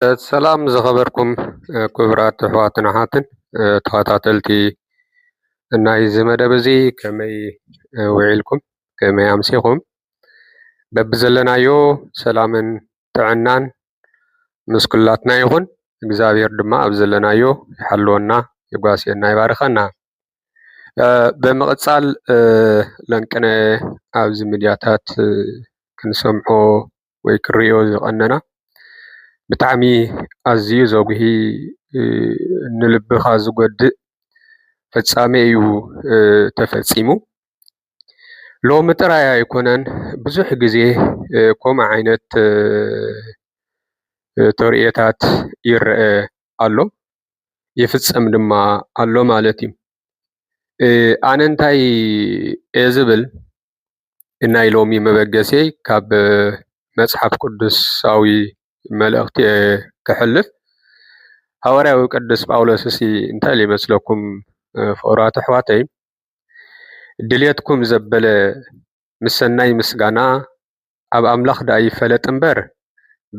السلام زخبركم كبرات أحواتنا هاتن تخاتاتلتي الناي زمدة بزي كمي وعيلكم كمي أمسيكم ببزلنا يو سلام تعنان مسكلاتنا يخون እግዚአብሔር ድማ ኣብዘለናዮ ይሓልወና ይጓስየና ይባርኸና በመቐጻል ለንቅነ ኣብዚ ሚድያታት ክንሰምዖ ወይ ክሪኦ ዝቐነና ብጣዕሚ ኣዝዩ ዘጉሂ ንልብኻ ዝጎድእ ፍጻሜ እዩ ተፈጺሙ ሎሚ ጥራይ ኣይኮነን ብዙሕ ግዜ ከምኡ ዓይነት ተርኢታት ይርአ ኣሎ ይፍጸም ድማ ኣሎ ማለት እዩ ኣነ እንታይ እየ ዝብል ናይ ሎሚ መበገሰይ ካብ መጽሓፍ ቅዱሳዊ መልእኽቲ ክሕልፍ ሐዋርያዊ ቅዱስ ጳውሎስ እንታይ ሊመስለኩም ፍቁራት ኣሕዋተይ ድልየትኩም ዘበለ ምሰናይ ምስጋና ኣብ ኣምላኽ ዳ ይፈለጥ እምበር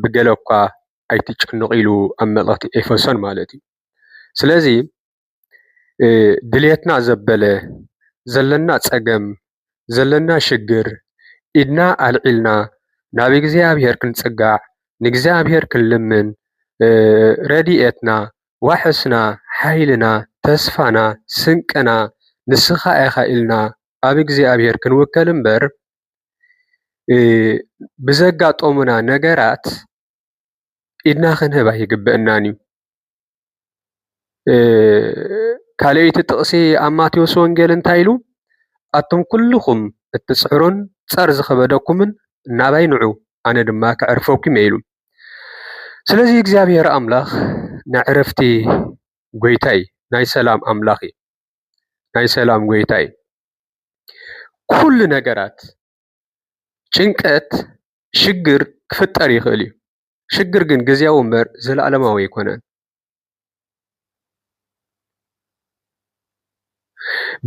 ብገለ እኳ ኣይትጭንቕ ኢሉ ኣብ መልእኽቲ ኤፌሶን ማለት እዩ ስለዚ ድልየትና ዘበለ ዘለና ፀገም ዘለና ሽግር ኢድና ኣልዒልና ናብ እግዚኣብሔር ክንጽጋዕ ንእግዚኣብሔር ክንልምን ረድኤትና ዋሕስና ሓይልና ተስፋና ስንቅና ንስኻ ኢኻ ኢልና ኣብ እግዚኣብሔር ክንውከል እምበር ብዘጋጠሙና ነገራት ኢድና ክንህብ ኣይግብአናን እዩ ካልአይቲ ጥቕሲ ኣብ ማቴዎስ ወንጌል እንታይ ኢሉ ኣቶም ኩልኹም እትጽዕሩን ጸር ዝኸበደኩምን ናባይ ንዑ ኣነ ድማ ከዕርፈኩም ኢሉ ስለዚ እግዚአብሔር ኣምላኽ ንዕረፍቲ ጎይታይ ናይ ሰላም ኣምላኽ ናይ ሰላም ጎይታይ ኩሉ ነገራት ጭንቀት ሽግር ክፍጠር ይኽእል እዩ ሽግር ግን ግዚያዊ እምበር ዘለዓለማዊ ኣይኮነን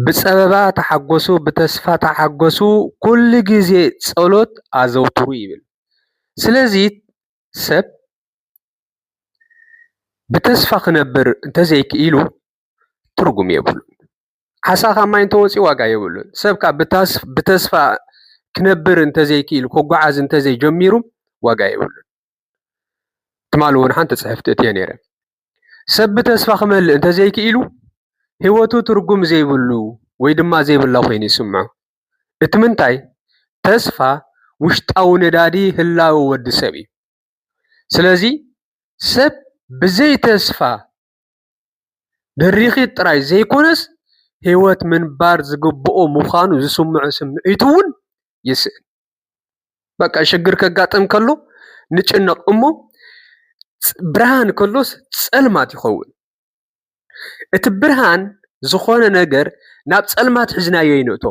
ብጸበባ ተሓጎሱ ብተስፋ ተሓጎሱ ኩሉ ግዜ ጸሎት ኣዘውትሩ ይብል ስለዚ ሰብ ብተስፋ ክነብር እንተዘይክኢሉ ትርጉም የብሉን ዓሳኻ ማይ እንተወፂኡ ዋጋ የብሉን ሰብካ ብተስፋ ክነብር እንተዘይክኢሉ ክጓዓዝ እንተዘይጀሚሩ ዋጋ የብሉን ትማል እውን ሓንቲ ጽሕፍቲ እትየ ነይረ ሰብ ብተስፋ ክመልእ እንተዘይክኢሉ ህይወቱ ትርጉም ዘይብሉ ወይ ድማ ዘይብላ ኮይኑ ይስምዖ እቲ ምንታይ ተስፋ ውሽጣዊ ነዳዲ ህላዊ ወዲ ሰብ እዩ ስለዚ ሰብ ብዘይ ተስፋ ደሪኺ ጥራይ ዘይኮነስ ህይወት ምንባር ዝግብኦ ምዃኑ ዝስምዖ ስምዒት እውን ይስእን በቃ ሽግር ከጋጥም ከሎ ንጭነቕ እሞ ብርሃን ከሎስ ጸልማት ይኸውን እቲ ብርሃን ዝኾነ ነገር ናብ ጸልማት ሒዝናዮ ይንእቶ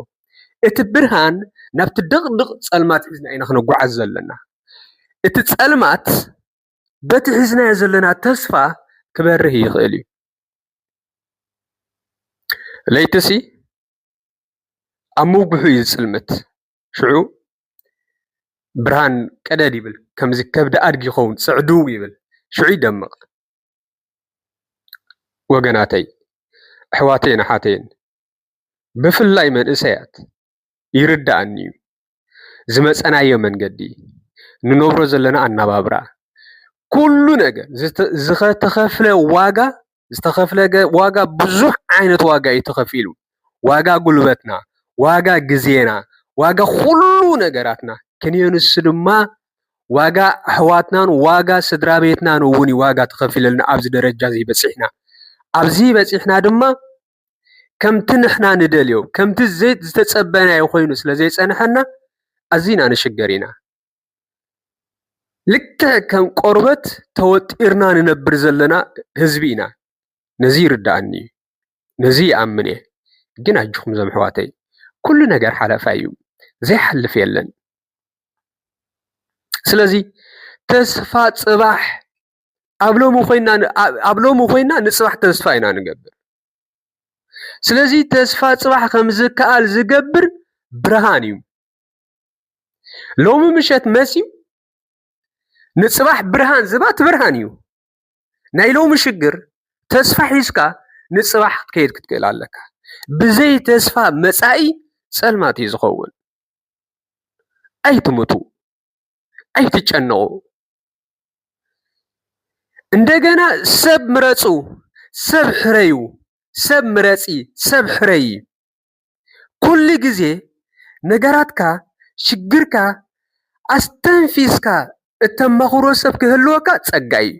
እቲ ብርሃን ናብቲ ድቕድቕ ጸልማት ሒዝና ኢና ክንጓዓዝ ዘለና እቲ ጸልማት በቲ ሒዝናዮ ዘለና ተስፋ ክበርህ ይኽእል እዩ ለይትሲ ኣብ ምውግሑ እዩ ዝጽልመት ሽዑ ብርሃን ቀደድ ይብል ከምዚ ከብዲ ኣድጊ ይኸውን ጽዕድው ይብል ሽዑ ይደምቕ ወገናተይ ኣሕዋተይን ኣሓተይን ብፍላይ መንእሰያት ይርዳእኒ እዩ ዝመጸናዮ መንገዲ ንነብሮ ዘለና ኣነባብራ ኩሉ ነገር ዝተኸፍለ ዋጋ ብዙሕ ዓይነት ዋጋ እዩ ተኸፊሉ ዋጋ ጉልበትና ዋጋ ግዜና ዋጋ ኩሉ ነገራትና ክንየንስ ድማ ዋጋ ኣሕዋትናን ዋጋ ስድራ ቤትናን እውን ዋጋ ተኸፊለልና ኣብዚ ደረጃ ዘይበፂሕና ኣብዚ በፂሕና ድማ ከምቲ ንሕና ንደልዮ ከምቲ ዝተጸበናዮ ኮይኑ ስለ ዘይጸንሐና ኣዝና ንሽገር ኢና ልክዕ ከም ቆርበት ተወጢርና ንነብር ዘለና ህዝቢ ኢና ነዚ ይርዳእኒ እዩ ነዚ ይኣምን እየ ግን ኣጅኹም ዞም ኣሕዋተይ ኩሉ ነገር ሓለፋ እዩ ዘይሓልፍ የለን ስለዚ ተስፋ ጽባሕ ኣብ ሎሚ ኮይና ንጽባሕ ተስፋ ኢና ንገብር ስለዚ ተስፋ ጽባሕ ከም ዝከኣል ዝገብር ብርሃን እዩ ሎሚ ምሸት መሲዩ ንጽባሕ ብርሃን ዝባት ብርሃን እዩ ናይ ሎሚ ሽግር ተስፋ ሒዝካ ንፅባሕ ክትከይድ ክትክእል ኣለካ ብዘይ ተስፋ መጻኢ ጸልማት እዩ ዝኸውን ኣይትሙቱ ኣይትጨነቁ እንደገና ሰብ ምረጹ ሰብ ሕረዩ ሰብ ምረጺ ሰብ ሕረይ ኩሉ ግዜ ነገራትካ ሽግርካ ኣስተንፊስካ እተማኽሮ ሰብ ክህልወካ ጸጋ እዩ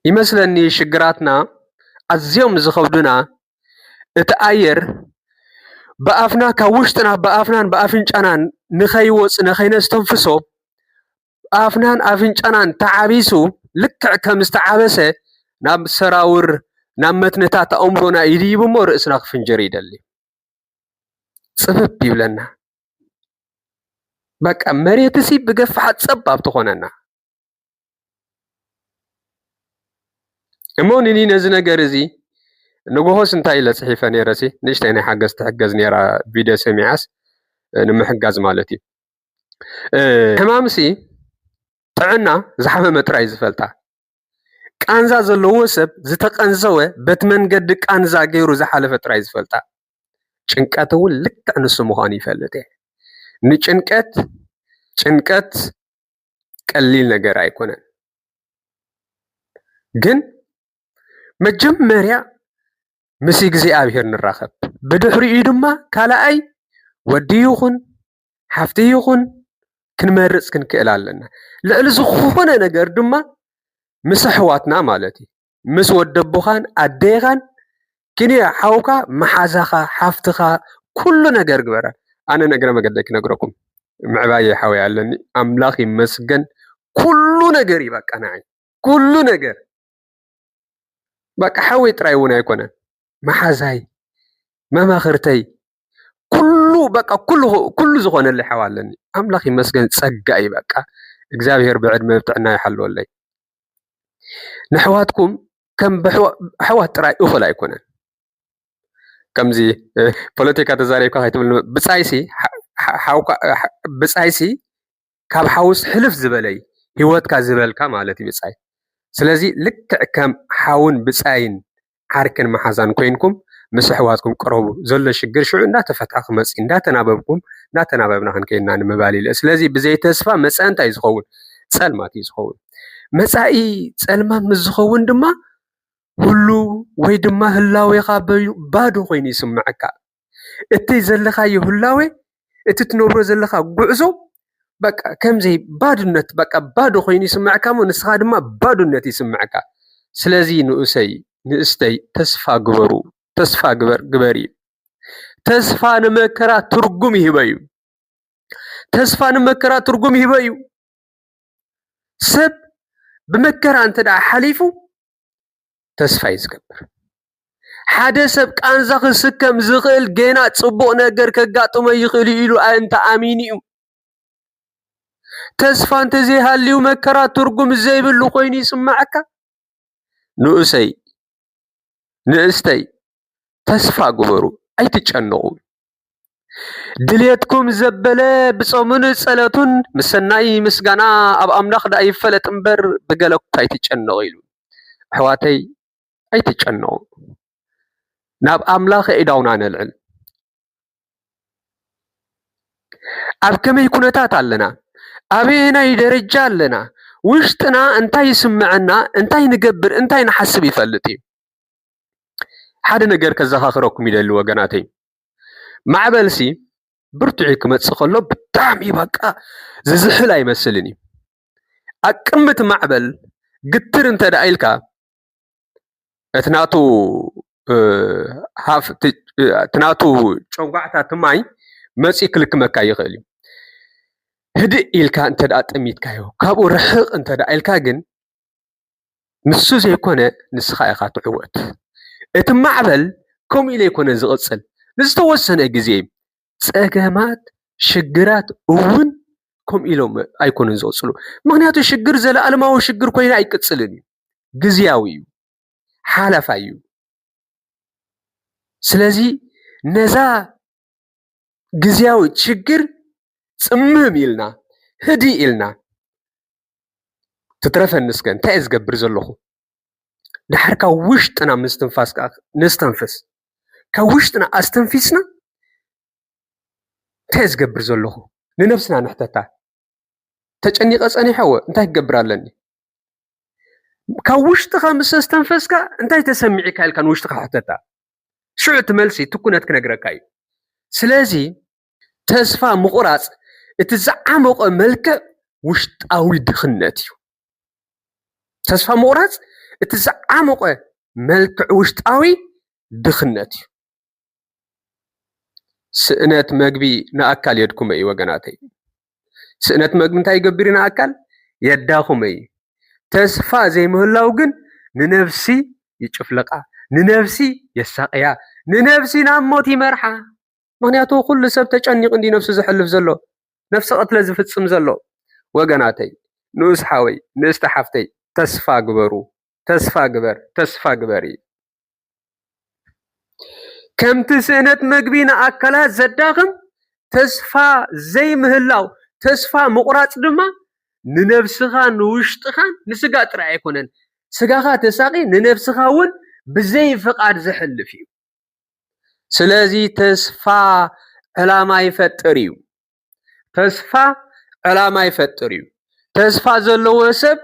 ይመስለኒ ሽግራትና ኣዝዮም ዝኸብዱና እቲ ኣየር ብኣፍና ካብ ውሽጥና ብኣፍናን ብኣፍንጫናን ንኸይወፅ ንኸይነስተንፍሶ ኣፍናን ኣፍንጫናን ተዓቢሱ ልክዕ ከም ዝተዓበሰ ናብ ሰራውር ናብ መትነታት ኣእምሮና ይድይብ እሞ ርእስና ክፍንጀር ይደሊ ፅብብ ይብለና በቃ መሬት እሲ ብገፋሓት ፀባብ ትኾነና እሞ ንኒ ነዚ ነገር እዚ ንጎሆስ እንታይ ኢለ ፅሒፈ ነይረሲ ንእሽተይ ናይ ሓገዝ ትሕገዝ ነይራ ቪድዮ ሰሚዓስ ንምሕጋዝ ማለት እዩ ሕማምሲ ጥዕና ዝሓመመ ጥራይ ዝፈልጣ ቃንዛ ዘለዎ ሰብ ዝተቀንዘወ በቲ መንገዲ ቃንዛ ገይሩ ዝሓለፈ ጥራይ ዝፈልጣ ጭንቀት እውን ልክዕ ንሱ ምዃኑ ይፈልጥ ጭንቀት ቀሊል ነገር ኣይኮነን ግን መጀመርያ ምስ እግዚኣብሔር ንራኸብ ብድሕሪኡ ድማ ካልኣይ ወዲ ይኹን ሓፍቲ ይኹን ክንመርፅ ክንክእል ኣለና ልዕሊ ዝኾነ ነገር ድማ ምስ ኣሕዋትና ማለት እዩ ምስ ወደቦኻን ኣዴኻን ክንየ ሓውካ መሓዛኻ ሓፍትኻ ኩሉ ነገር ግበራ ኣነ ነገረ መገደይ ክነግረኩም ምዕባየ ሓዊ ኣለኒ ኣምላኽ ይመስገን ኩሉ ነገር ይበቃ ንዓይ ኩሉ ነገር በቃ ሓዊ ጥራይ እውን ኣይኮነን መሓዛይ መማኽርተይ ኩሉ በቃ ኩሉ ዝኾነለይ ሓዊ ኣለኒ ኣምላኽ ይመስገን ጸጋ እዩ በቃ እግዚኣብሔር ብዕድመ ብጥዕና ይሓልወለይ ንሕዋትኩም ከም ኣሕዋት ጥራይ እኹል ኣይኮነን ከምዚ ፖለቲካ ተዛሪብካ ከይትብል ብጻይሲ ካብ ሓውስ ሕልፍ ዝበለይ ህይወትካ ዝበልካ ማለት እዩ ብጻይ ስለዚ ልክዕ ከም ሓውን ብጻይን ዓርክን መሓዛን ኮይንኩም ምስ ኣሕዋትኩም ቅረቡ ዘሎ ሽግር ሽዑ እንዳተፈትሐ ክመፅእ እንዳተናበብኩም እንዳተናበብና ክንከይድና ንምባል ኢለ ስለዚ ብዘይ ተስፋ መጻኢ እንታይ ዝኸውን ጸልማት እዩ ዝኸውን መጻኢ ጸልማት ምስ ዝኸውን ድማ ሁሉ ወይ ድማ ህላዌኻ ባዶ ኮይኑ ይስምዓካ እቲ ዘለኻዮ ህላዌ እቲ ትነብሮ ዘለኻ ጉዕዞ በቃ ከምዘይ ባዶነት በቃ ባዶ ኮይኑ ይስምዓካ ሞ ንስኻ ድማ ባዶነት ይስምዓካ ስለዚ ንእስተይ ተስፋ ግበሪ ተስፋ ንመከራ ትርጉም ይህበ እዩ ሰብ ብመከራ እንተዳ ሓሊፉ ተስፋ ይዝገብር ሓደ ሰብ ቃንዛ ክስከም ዝኽእል ገና ጽቡቕ ነገር ከጋጥሞ ይኽእል ኢሉ ኣንተ ኣሚን እዩ ተስፋ እንተዘይሃልዩ መከራ ትርጉም ዘይብሉ ኮይኑ ይስምዓካ ንእስተይ ተስፋ ግበሩ ኣይትጨነቁ ድልየትኩም ዘበለ ብጾሙን ጸለቱን ምሰናይ ምስጋና ኣብ ኣምላኽ ዳ ይፈለጥ እምበር ብገለኩ ኣይትጨነቁ ኢሉ ኣሕዋተይ ኣይትጨነቁ ናብ ኣምላኽ ኢዳውና ነልዕል ኣብ ከመይ ኩነታት ኣለና ኣበየናይ ደረጃ ኣለና ውሽጥና እንታይ ይስምዐና እንታይ ንገብር እንታይ ንሓስብ ይፈልጥ እዩ ሓደ ነገር ከዘኻኽረኩም ይደሊ ወገናተይ ማዕበልሲ ብርቱዕ ክመጽእ ከሎ ብጣዕሚ በቃ ዝዝሕል ኣይመስልን እዩ ኣብ ቅድሚ እቲ ማዕበል ግትር እንተዳ ኢልካ እቲ ናቱ ጨንጓዕታ ማይ መፂ ክልክመካ ይኽእል እዩ ህድእ ኢልካ እንተዳ ጠሚትካዮ ካብኡ ርሕቕ እንተዳ ኢልካ ግን ንሱ ዘይኮነ ንስኻ ኢኻ ትዕወት እቲ ማዕበል ከምኡ ኢለ ይኮነ ዝቕፅል ንዝተወሰነ ግዜ ፀገማት ሽግራት እውን ከምኡ ኢሎም ኣይኮኑን ዝቕፅሉ ምክንያቱ ሽግር ዘለኣለማዊ ሽግር ኮይኑ ኣይቅፅልን እዩ ግዝያዊ እዩ ሓለፋ እዩ ስለዚ ነዛ ግዝያዊ ችግር ጽምም ኢልና ህድእ ኢልና تترفنس كان تأز قبر زلخو دحر كوشتنا مستنفاس نستنفس كوشتنا أستنفسنا تأز قبر زلخو لنفسنا نحتتا تجني قصني حوا انت قبر لني كوشتها مس استنفسك انت تسمعي كايل كان وشتها حتتا شو تملسي تكونت كنغركاي سلازي تسفى مقراص اتزعمق ملك وشطاوي دخنتي تسفى مقراص اتزعمق ملك وشطاوي دخنتي سئنت مغبي ناكل يدكم اي وغناتي سئنت مغبي انت يغبرنا اكل يداكم اي تسفى زي مهلاو ግን ننفسي يچفلقا ننفسي يساقيا ننفسي ناموت يمرحا مغنياتو كل سب تጨنق اندي نفس زحلف زلو نفس قتل زفصم زلو وغناتي نوس حاوي نستحفتي تسفى غبرو تسفى غبر تسفى غبري كم تسنت مغبينا اكلات زداخم تسفى زي مهلاو تسفى مقراص دما ننفسخا نوشتخا نسغا طرا يكونن سغاخا تساقي ننفسخا ون بزي فقاد زحلف يو سلازي تسفى علاما يفطريو تسفى علاما يفطريو تسفى زلو سب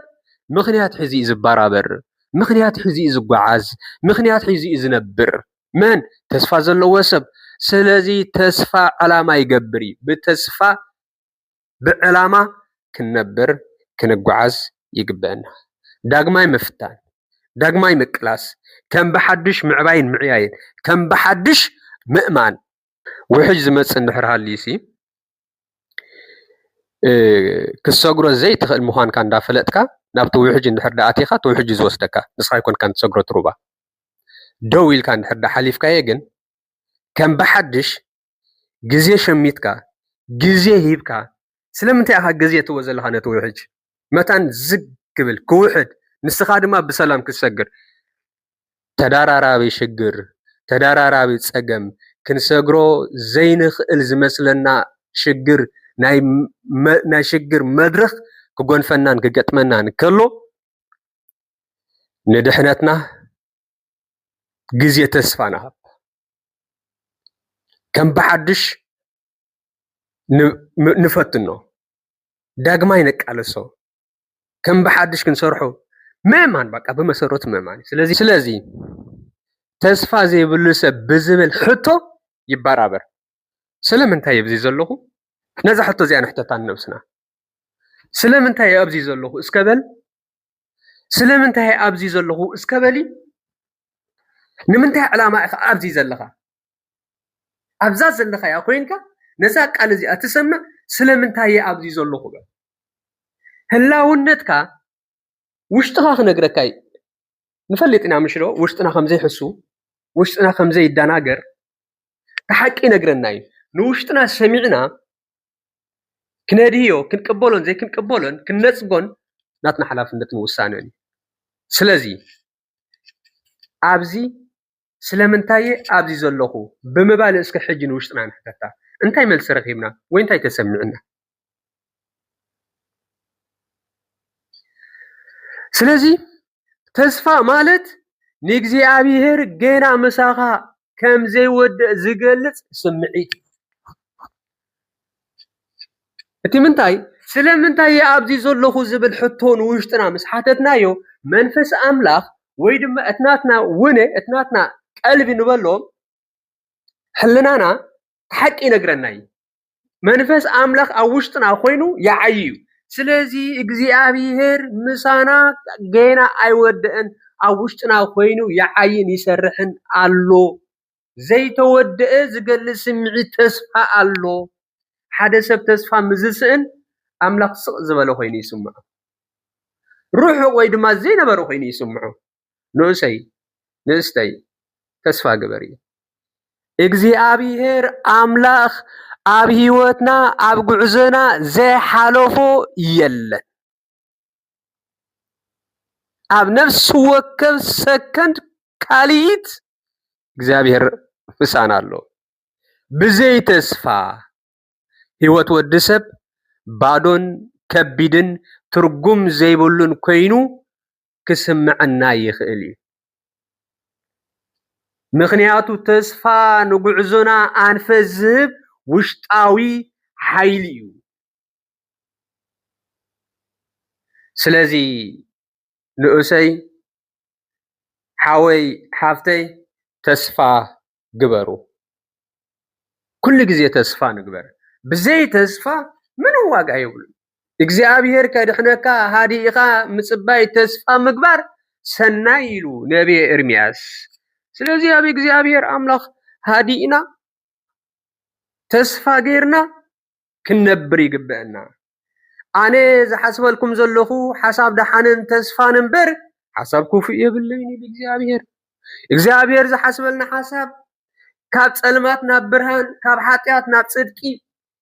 مخنيات حزي زبارابر مخنيات حزي زغعاز مخنيات حزي زنبر من تسفى زلو سب سلازي تسفى علاما يغبري بتسفى بعلاما كنبر كنغعاز يغبنا داغماي مفتان داغماي مقلاس كم بحدش معباين معياين كم بحدش مؤمان وحج زمص نحر هاليسي كسغرو زي تخل مخان كان دافلتك نابت وحج نحر داتيخا توحج زوسدك نسخا يكون كان تسغرو تروبا دويل كان نحر حليفكا يغن كم بحدش غزي شميتكا غزي هيبكا سلمنتي اخا غزي توزلها نتوحج متان زقبل كوحد نسخا دما بسلام كسغر تدارارابي شجر تدارارابي صقم كنسغرو زينخل زمسلنا شجر ناي شجر مدرخ كغونفنان كغطمنان كلو ندحنتنا غزي تسفانا كم بحدش نفتنو داغماي نقالسو كم بحدش كنسرحو ميمان بقى بمسروت ميمان سلازي تسفى زي بلسه بزبل حتو يبارابر سلامنتاي يبزي زلخو نزا حتو زي نحتتان نفسنا سلامنتاي ابزي زلخو اسكبل سلامنتاي ابزي زلخو اسكبلي نمنتاي علامه ابزي زلخا ابزاز زلخا يا كوينكا نزا قال زي اتسمع سلامنتاي ابزي زلخو هلاونتكا وشتها خنغركاي نفلطنا مشرو وشتنا خمزي حسو وشتنا خمزي يداناغر تحقي نغرناي نوشتنا سمعنا كنديو كنقبلون زي كنقبلون كنصغون ناتنا حلافነት وسانوني سلازي ابزي سلامنتاي ابزي زلخو بمبال اسك حج نوشتنا نحتتا انتي ملس رخيبنا وين انتي تسمعنا سلازي تسفى مالت نيغزي ابيهر جينا مساخا كم زي ود زغلص سمعيت اتي منتاي سلامنتاي ابزي زلخو زبل حتون وشتنا مسحاتتنايو منفس املاخ ويدم اتناتنا ونه اتناتنا قلبي نبلو حلنانا حقي نغرناي منفس املاخ اوشتنا خوينو يعيو سلازي اغزيابيهر مسانا جينا ايودن اوشتنا خوينو يعين يسرحن الله زي تودئ زغل سمعي تسفى الله حدا سب تسفى مزسن املاك سق زبل خوينو يسمع روح ويد ما زي نبر خوينو يسمعو نوسي نستي تسفى غبري اغزيابيهر املاخ اب هيوتنا اب غعزنا زي حالفو يلن اب نفس وكب سكند كاليت እግዚአብሔር ፍሳና አለው بزي تسفى هيوت ودسب بادون كبيدن ትርጉም ዘይብሉን ኮይኑ ክስምዐና ይኽእል እዩ። ምክንያቱ ተስፋ ንጉዕዞና አንፈት ዝህብ ውሽጣዊ ሓይሊ እዩ። ስለዚ ንእሰይ ሓወይ ሓፍተይ ተስፋ ግበሩ። ኩሉ ግዜ ተስፋ ንግበር። ብዘይ ተስፋ ምንም ዋጋ የብሉን። እግዚአብሔር ከድሕነካ ሃዲኢኻ ምጽባይ ተስፋ ምግባር ሰናይ ኢሉ ነቢይ ኤርምያስ። ስለዚ ኣብ እግዚአብሔር አምላኽ ሃዲኢና ተስፋ ጌርና ክንነብር ይግበአና። ኣነ ዝሓስበልኩም ዘለኹ ሓሳብ ደሓንን ተስፋን እምበር ሓሳብ ክፉእ የብለይን ኢሉ እግዚአብሔር። እግዚአብሔር ዝሓስበልና ሓሳብ ካብ ጸልማት ናብ ብርሃን፣ ካብ ኃጢአት ናብ ጽድቂ፣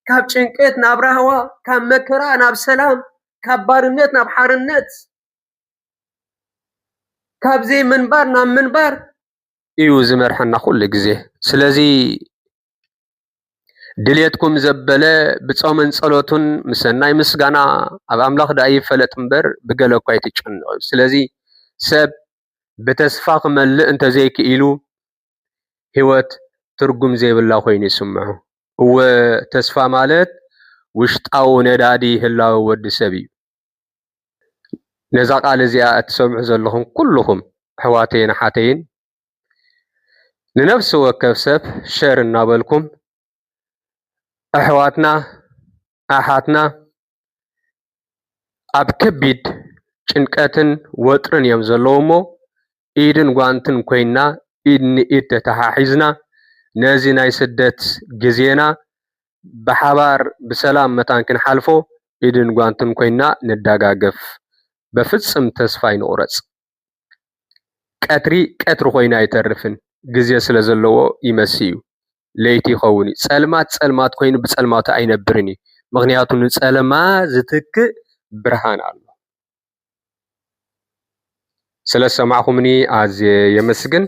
ካብ ጭንቀት ናብ ራህዋ፣ ካብ መከራ ናብ ሰላም፣ ካብ ባርነት ናብ ሓርነት፣ ካብ ዘይ ምንባር ናብ ምንባር እዩ ዝመርሐና ኩሉ ግዜ። ስለዚ ድልየትኩም ዘበለ ብጾምን ጸሎቱን ምሰናይ ምስጋና ኣብ ኣምላኽ ዳ ይፈለጥ እምበር ብገለ እኳ ኣይትጨንቁ። ስለዚ ሰብ ብተስፋ ክመልእ እንተዘይክኢሉ ህይወት ትርጉም ዘይብላ ኮይኑ ይስምዖ። እወ ተስፋ ማለት ውሽጣዊ ነዳዲ ህላዊ ወዲ ሰብ እዩ። ነዛ ቃል እዚኣ እትሰምዑ ዘለኹም ኩልኹም ኣሕዋተይን ኣሓተይን ንነፍሲ ወከፍ ሰብ ሸር እናበልኩም ኣሕዋትና ኣሓትና ኣብ ከቢድ ጭንቀትን ወጥርን እዮም ዘለዉ እሞ ኢድን ጓንትን ኮይና ኢድ ንኢድ ተተሓሒዝና ነዚ ናይ ስደት ግዜና ብሓባር ብሰላም መታን ክንሓልፎ ኢድን ጓንትን ኮይና ንደጋገፍ። በፍጽም ተስፋ ይንቁረጽ። ቀትሪ ቀትሪ ኮይኑ ኣይተርፍን ግዜ ስለ ዘለዎ ይመሲ እዩ። ለይቲ ይኸውን እዩ። ጸልማት ጸልማት ኮይኑ ብጸልማቱ ኣይነብርን እዩ። ምክንያቱ ንጸለማ ዝትክእ ብርሃን ኣሎ። ስለ ሰማዕኹምኒ ኣዝየ የመስግን።